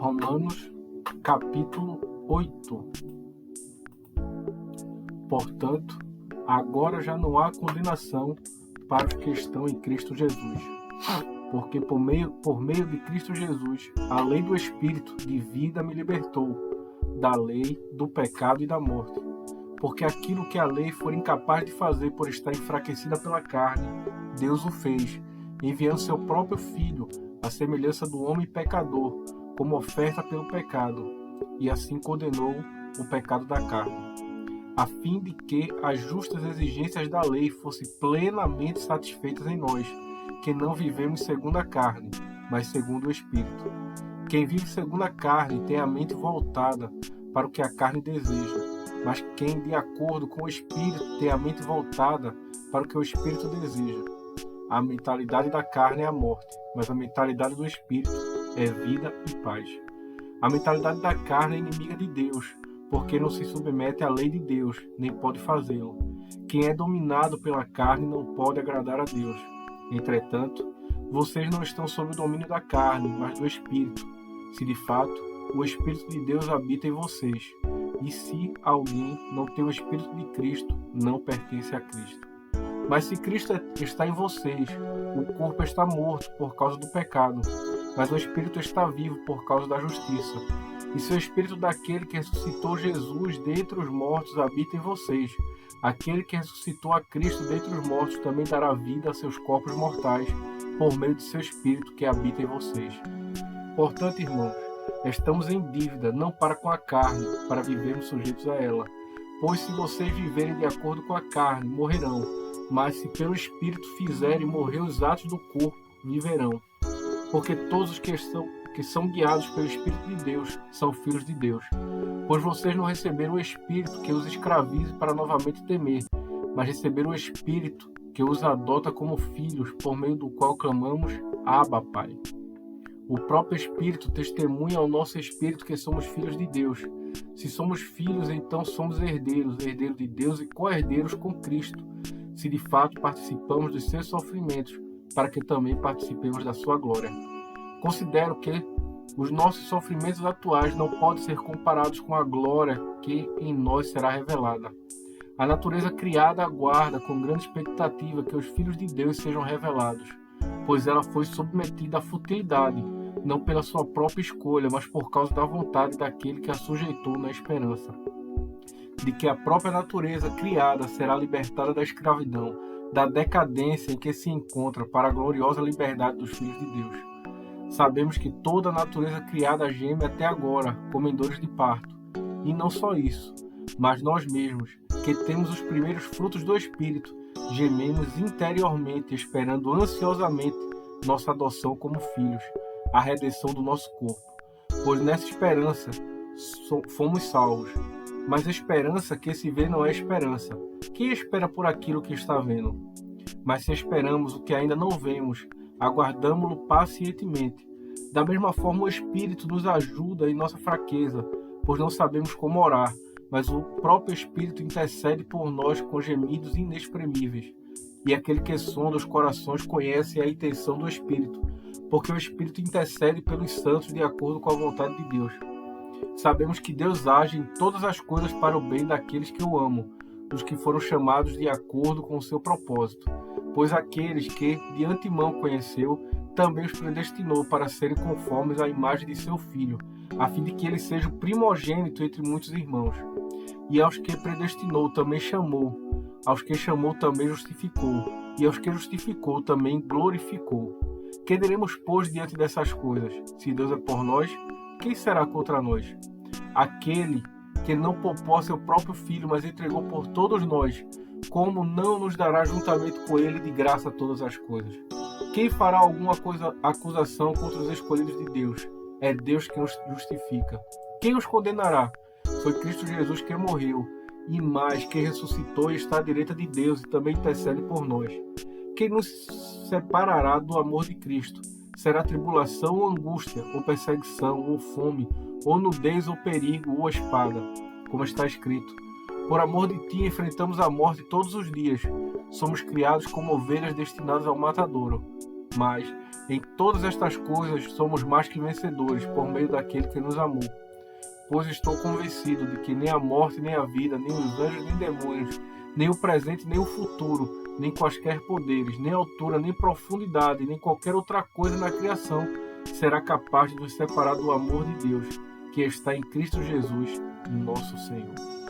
Romanos, capítulo 8. Portanto, agora já não há condenação para os que estão em Cristo Jesus. Porque por meio de Cristo Jesus, a lei do Espírito de vida me libertou da lei, do pecado e da morte. Porque aquilo que a lei for incapaz de fazer por estar enfraquecida pela carne, Deus o fez, enviando seu próprio Filho, à semelhança do homem pecador, como oferta pelo pecado, e assim condenou o pecado da carne, a fim de que as justas exigências da lei fossem plenamente satisfeitas em nós, que não vivemos segundo a carne, mas segundo o Espírito. Quem vive segundo a carne tem a mente voltada para o que a carne deseja, mas quem, de acordo com o Espírito, tem a mente voltada para o que o Espírito deseja. A mentalidade da carne é a morte, mas a mentalidade do Espírito é vida e paz. A mentalidade da carne é inimiga de Deus, porque não se submete à lei de Deus, nem pode fazê-lo. Quem é dominado pela carne não pode agradar a Deus. Entretanto, vocês não estão sob o domínio da carne, mas do Espírito, se de fato o Espírito de Deus habita em vocês. E se alguém não tem o Espírito de Cristo, não pertence a Cristo. Mas se Cristo está em vocês, o corpo está morto por causa do pecado, mas o Espírito está vivo por causa da justiça. E se o Espírito daquele que ressuscitou Jesus dentre os mortos habita em vocês, aquele que ressuscitou a Cristo dentre os mortos também dará vida a seus corpos mortais, por meio de seu Espírito que habita em vocês. Portanto, irmãos, estamos em dívida, não para com a carne, para vivermos sujeitos a ela. Pois se vocês viverem de acordo com a carne, morrerão. Mas se pelo Espírito fizerem morrer os atos do corpo, viverão. Porque todos os que são guiados pelo Espírito de Deus são filhos de Deus. Pois vocês não receberam o Espírito que os escravize para novamente temer, mas receberam o Espírito que os adota como filhos, por meio do qual clamamos, Abba, Pai. O próprio Espírito testemunha ao nosso Espírito que somos filhos de Deus. Se somos filhos, então somos herdeiros de Deus e co-herdeiros com Cristo, se de fato participamos dos seus sofrimentos, para que também participemos da sua glória. Considero que os nossos sofrimentos atuais não podem ser comparados com a glória que em nós será revelada. A natureza criada aguarda com grande expectativa que os filhos de Deus sejam revelados, pois ela foi submetida à futilidade, não pela sua própria escolha, mas por causa da vontade daquele que a sujeitou na esperança de que a própria natureza criada será libertada da escravidão, da decadência em que se encontra, para a gloriosa liberdade dos filhos de Deus. Sabemos que toda a natureza criada geme até agora, como em dores de parto. E não só isso, mas nós mesmos, que temos os primeiros frutos do Espírito, gememos interiormente, esperando ansiosamente nossa adoção como filhos, a redenção do nosso corpo. Pois nessa esperança fomos salvos. Mas a esperança que se vê não é esperança. Quem espera por aquilo que está vendo? Mas se esperamos o que ainda não vemos, aguardamo-lo pacientemente. Da mesma forma, o Espírito nos ajuda em nossa fraqueza, pois não sabemos como orar, mas o próprio Espírito intercede por nós com gemidos inexprimíveis. E aquele que sonda os corações conhece a intenção do Espírito, porque o Espírito intercede pelos santos de acordo com a vontade de Deus. Sabemos que Deus age em todas as coisas para o bem daqueles que o amam, dos que foram chamados de acordo com o seu propósito. Pois aqueles que de antemão conheceu, também os predestinou para serem conformes à imagem de seu Filho, a fim de que ele seja o primogênito entre muitos irmãos. E aos que predestinou também chamou, aos que chamou também justificou, e aos que justificou também glorificou. Que diremos, pois, diante dessas coisas? Se Deus é por nós, quem será contra nós? Aquele que não poupou seu próprio Filho, mas entregou por todos nós, como não nos dará juntamente com ele de graça todas as coisas? Quem fará alguma acusação contra os escolhidos de Deus? É Deus quem os justifica. Quem os condenará? Foi Cristo Jesus que morreu, e mais, que ressuscitou e está à direita de Deus e também intercede por nós. Quem nos separará do amor de Cristo? Será tribulação ou angústia, ou perseguição, ou fome, ou nudez, ou perigo, ou espada, como está escrito. Por amor de ti enfrentamos a morte todos os dias. Somos criados como ovelhas destinadas ao matadouro. Mas, Em todas estas coisas somos mais que vencedores por meio daquele que nos amou. Pois estou convencido de que nem a morte, nem a vida, nem os anjos, nem demônios, nem o presente, nem o futuro, nem quaisquer poderes, nem altura, nem profundidade, nem qualquer outra coisa na criação será capaz de nos separar do amor de Deus, que está em Cristo Jesus, nosso Senhor.